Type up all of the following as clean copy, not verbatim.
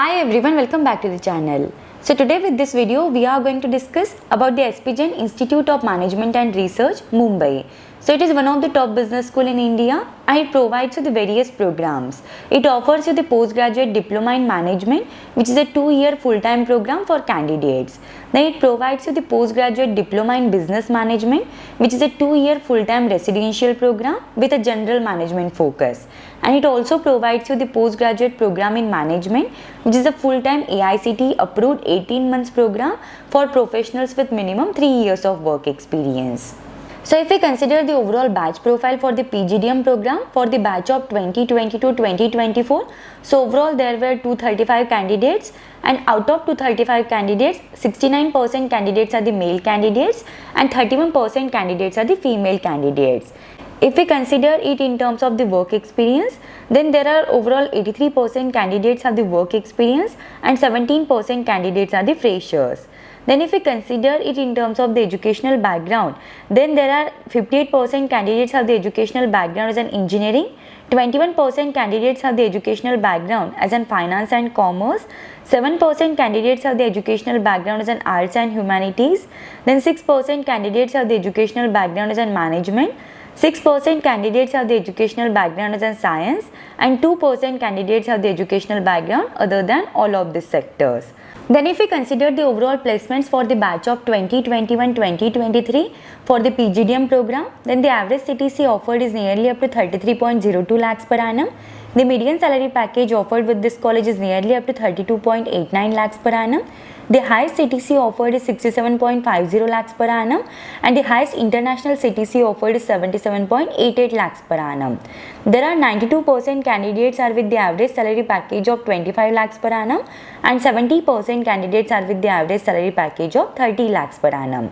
Hi everyone, welcome back to the channel. So today with this video, we are going to discuss about the SP Jain Institute of Management and Research, Mumbai. So it is one of the top business school in India and it provides you the various programs. It offers you the postgraduate diploma in management, which is a 2-year full-time program for candidates. Then it provides you the postgraduate diploma in business management, which is a 2-year full-time residential program with a general management focus. And it also provides you the postgraduate program in management, which is a full-time AICTE approved 18 months program for professionals with minimum 3 years of work experience. So if we consider the overall batch profile for the PGDM program for the batch of 2022-2024, so overall there were 235 candidates, and out of 235 candidates, 69% candidates are the male candidates and 31% candidates are the female candidates. If we consider it in terms of the work experience, then there are overall 83% candidates have the work experience and 17% candidates are the freshers. Then if we consider it in terms of the educational background, then there are 58% candidates have the educational background as an engineering, 21% candidates have the educational background as in finance and commerce, 7% candidates have the educational background as in arts and humanities, then 6% candidates have the educational background as in management, 6% candidates have the educational background as in science, and 2% candidates have the educational background other than all of these sectors. Then if we consider the overall placements for the batch of 2021-2023 for the PGDM program, then the average CTC offered is nearly up to 33.02 lakhs per annum. The median salary package offered with this college is nearly up to 32.89 lakhs per annum. The highest CTC offered is 67.50 lakhs per annum and the highest international CTC offered is 77.88 lakhs per annum. There are 92% candidates are with the average salary package of 25 lakhs per annum and 70% candidates are with the average salary package of 30 lakhs per annum.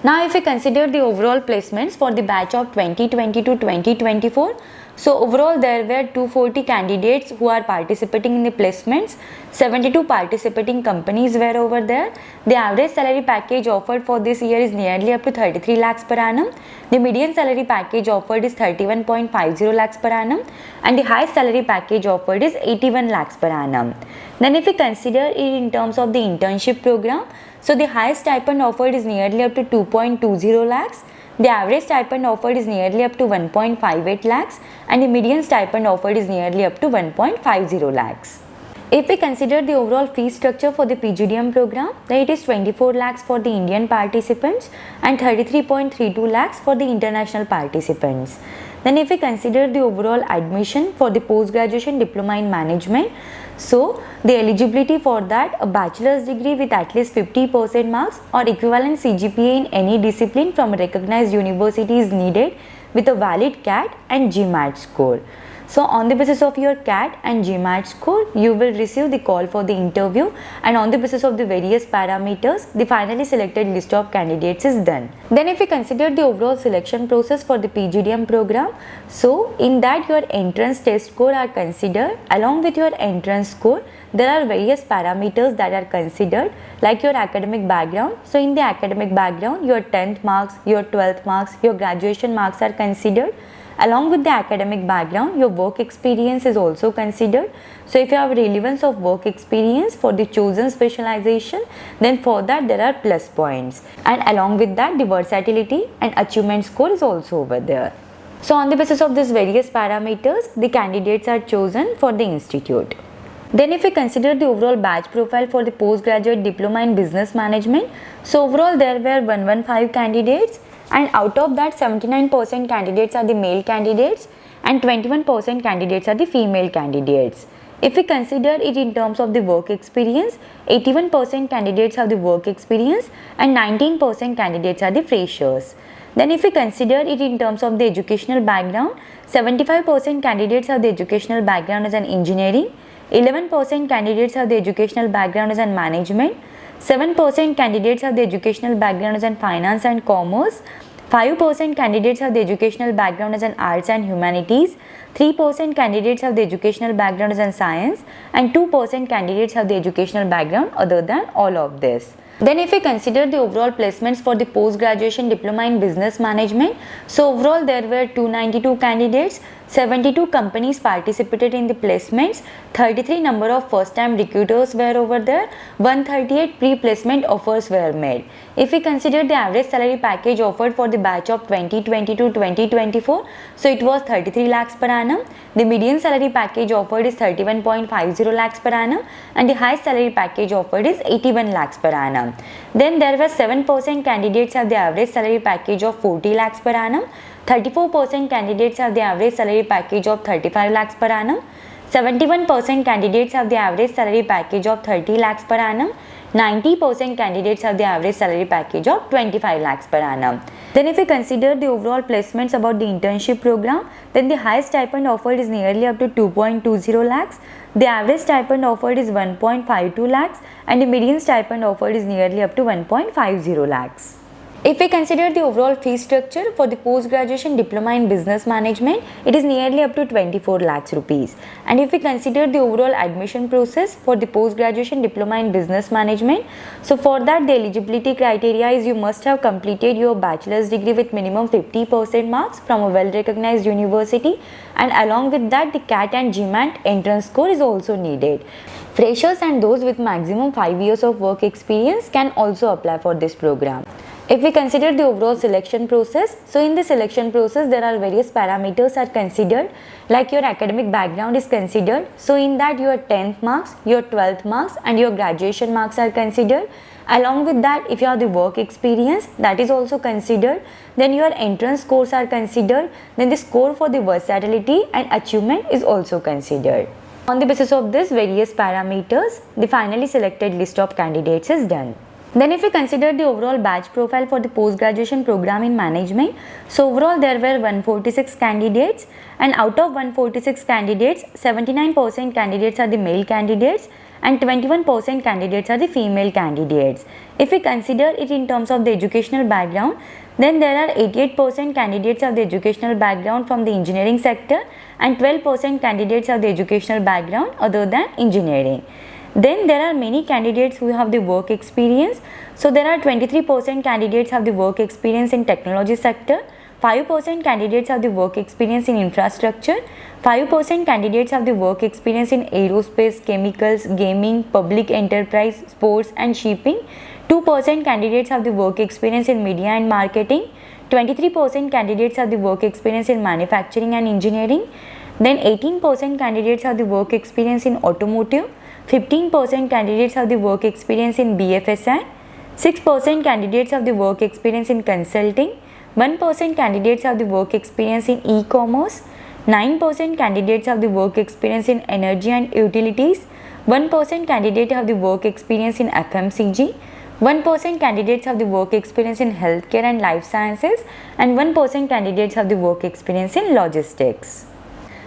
Now if we consider the overall placements for the batch of 2020-2024, so overall there were 240 candidates who are participating in the placements, 72 participating companies were over there. The average salary package offered for this year is nearly up to 33 lakhs per annum. The median salary package offered is 31.50 lakhs per annum and the highest salary package offered is 81 lakhs per annum. Then if we consider it in terms of the internship program, so the highest stipend offered is nearly up to 2.20 lakhs. The average stipend offered is nearly up to 1.58 lakhs and the median stipend offered is nearly up to 1.50 lakhs. If we consider the overall fee structure for the PGDM program, then it is 24 lakhs for the Indian participants and 33.32 lakhs for the international participants. Then if we consider the overall admission for the post-graduation diploma in management, so the eligibility for that, a bachelor's degree with at least 50% marks or equivalent CGPA in any discipline from a recognized university is needed with a valid CAT and GMAT score. So on the basis of your CAT and GMAT score, you will receive the call for the interview, and on the basis of the various parameters, the finally selected list of candidates is done. Then if we consider the overall selection process for the PGDM program, so in that your entrance test score are considered. Along with your entrance score, there are various parameters that are considered like your academic background. So in the academic background, your 10th marks, your 12th marks, your graduation marks are considered. Along with the academic background, your work experience is also considered. So if you have relevance of work experience for the chosen specialization, then for that there are plus points. And along with that, the versatility and achievement score is also over there. So on the basis of these various parameters, the candidates are chosen for the institute. Then if we consider the overall batch profile for the postgraduate diploma in business management, so overall there were 115 candidates, and out of that 79% candidates are the male candidates and 21% candidates are the female candidates. If we consider it in terms of the work experience, 81% candidates have the work experience and 19% candidates are the freshers. Then if we consider it in terms of the educational background, 75% candidates have the educational background as an engineering, 11% candidates have the educational background as in management, 7% candidates have the educational background as in finance and commerce, 5% candidates have the educational background as in arts and humanities, 3% candidates have the educational background in science, and 2% candidates have the educational background other than all of this. Then if we consider the overall placements for the post-graduation diploma in business management, so overall there were 292 candidates, 72 companies participated in the placements, 33 number of first-time recruiters were over there, 138 pre-placement offers were made. If we consider the average salary package offered for the batch of 2022-2024, so it was 33 lakhs per annum. The median salary package offered is 31.50 lakhs per annum, and the highest salary package offered is 81 lakhs per annum. Then there were 7% candidates have the average salary package of 40 lakhs per annum, 34% candidates have the average salary package of 35 lakhs per annum, 71% candidates have the average salary package of 30 lakhs per annum, 90% candidates have the average salary package of 25 lakhs per annum. Then if we consider the overall placements about the internship program, then the highest stipend offered is nearly up to 2.20 lakhs, the average stipend offered is 1.52 lakhs, and the median stipend offered is nearly up to 1.50 lakhs. If we consider the overall fee structure for the post-graduation diploma in business management, it is nearly up to 24 lakhs rupees. And if we consider the overall admission process for the post-graduation diploma in business management, so for that the eligibility criteria is you must have completed your bachelor's degree with minimum 50% marks from a well-recognized university, and along with that the CAT and GMAT entrance score is also needed. Freshers and those with maximum 5 years of work experience can also apply for this program. If we consider the overall selection process, so in the selection process there are various parameters are considered, like your academic background is considered. So in that your 10th marks, your 12th marks and your graduation marks are considered. Along with that, if you have the work experience, that is also considered. Then your entrance scores are considered. Then the score for the versatility and achievement is also considered. On the basis of this various parameters, the finally selected list of candidates is done. Then if we consider the overall batch profile for the post-graduation program in management, so overall there were 146 candidates, and out of 146 candidates, 79% candidates are the male candidates and 21% candidates are the female candidates. If we consider it in terms of the educational background, then there are 88% candidates of the educational background from the engineering sector and 12% candidates of the educational background other than engineering. Then there are many candidates who have the work experience. So there are 23% candidates have the work experience in technology sector, 5% candidates have the work experience in infrastructure, 5% candidates have the work experience in aerospace, chemicals, gaming, public enterprise, sports and shipping, 2% candidates have the work experience in media and marketing, 23% candidates have the work experience in manufacturing and engineering, then 18% candidates have the work experience in automotive, 15% candidates have the work experience in BFSI, 6% candidates have the work experience in consulting, 1% candidates have the work experience in e-commerce, 9% candidates have the work experience in energy and utilities, 1% candidates have the work experience in FMCG, 1% candidates have the work experience in healthcare and life sciences, and 1% candidates have the work experience in logistics.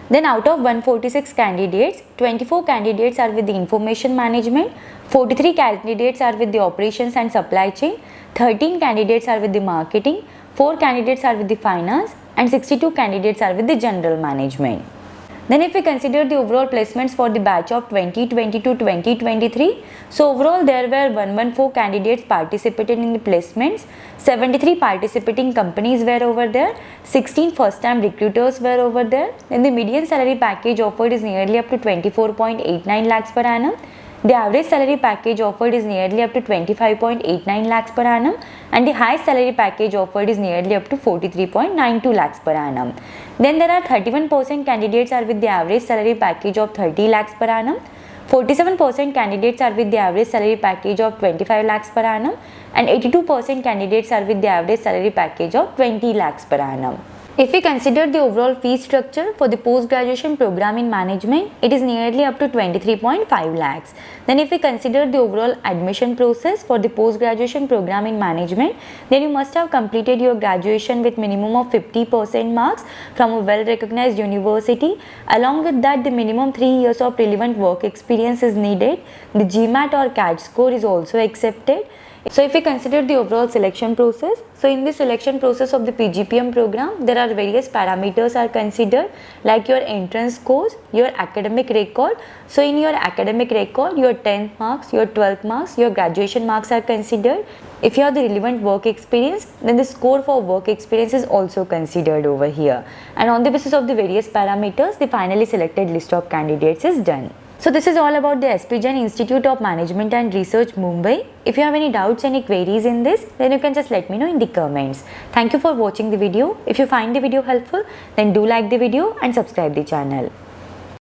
Then out of 146 candidates, 24 candidates are with the information management, 43 candidates are with the operations and supply chain, 13 candidates are with the marketing, 4 candidates are with the finance, and 62 candidates are with the general management. Then if we consider the overall placements for the batch of 2022-2023, so overall there were 114 candidates participated in the placements, 73 participating companies were over there, 16 first-time recruiters were over there, and the median salary package offered is nearly up to 24.89 lakhs per annum. The average salary package offered is nearly up to 25.89 lakhs per annum, and the highest salary package offered is nearly up to 43.92 lakhs per annum. Then there are 31% candidates are with the average salary package of 30 lakhs per annum, 47% candidates are with the average salary package of 25 lakhs per annum, and 82% candidates are with the average salary package of 20 lakhs per annum. If we consider the overall fee structure for the post-graduation program in management, it is nearly up to 23.5 lakhs. Then if we consider the overall admission process for the post-graduation program in management, then you must have completed your graduation with minimum of 50% marks from a well-recognized university. Along with that, the minimum 3 years of relevant work experience is needed. The GMAT or CAT score is also accepted. So if we consider the overall selection process, so in the selection process of the PGPM program, there are various parameters are considered, like your entrance scores, your academic record. So in your academic record, your 10th marks, your 12th marks, your graduation marks are considered. If you have the relevant work experience, then the score for work experience is also considered over here. And on the basis of the various parameters, the finally selected list of candidates is done. So this is all about the SP Jain Institute of Management and Research, Mumbai. If you have any doubts, any queries in this, then you can just let me know in the comments. Thank you for watching the video. If you find the video helpful, then do like the video and subscribe the channel.